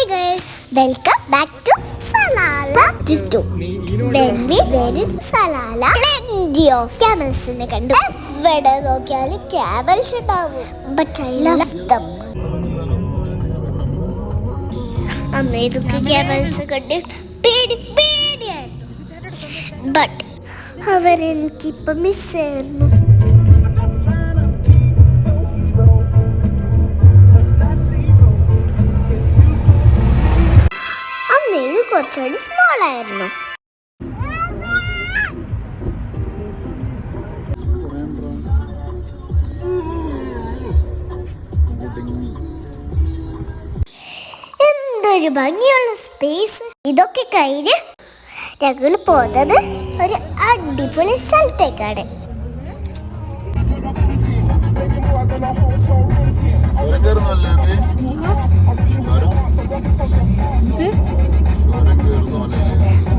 guys, welcome back to salalah part 2. When we were in salalah, plenty of camels kandu. Evada nokkiyalu camels undavu, but I love them. Anne idukku camels kandu പേടിയായിരുന്നു. But അവരെനിക്കിപ്പം miss ആയിരുന്നു. ഇത് കുറച്ചുകൂടി small ആയിരുന്നു. എന്തൊരു ഭംഗിയുള്ള space. ഇതൊക്കെ കഴിഞ്ഞ് ഞങ്ങൾ പോകുന്നത് ഒരു അടിപൊളി സ്ഥലത്തേക്കാണ്.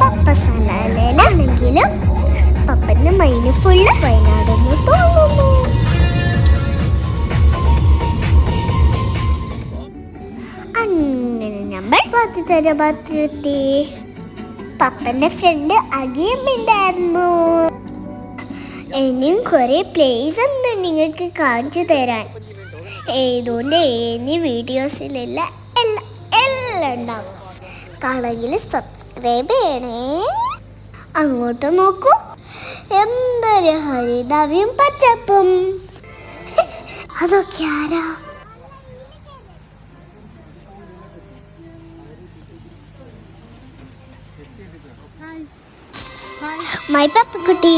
പപ്പ സലാലയിലാണെങ്കിലും പപ്പന്റെ മൈന് ഫുള്ള് വയനാടെന്ന് തോന്നുന്നു. അങ്ങനെ നമ്മൾ പത്തിത്തരപത്തിലെത്തി. പപ്പന്റെ ഫ്രണ്ട് അഗിയമ്മുണ്ടായിരുന്നു. ഇനിയും കുറെ പ്ലേസ് ഉണ്ട് നിങ്ങൾക്ക് കാണിച്ചു തരാൻ. ഏതുകൊണ്ട് ഏനി വീഡിയോസിലുള്ള എല്ലാം ഉണ്ടാവും. കാണുമെങ്കിൽ സബ്സ്ക്രൈബ് ചെയ്യണേ. അങ്ങോട്ട് നോക്കൂ, എന്തൊരു ഹരിതാവിയും പച്ചപ്പും. അതൊക്കെ ആരാ? മൈ പപ്പക്കുട്ടി.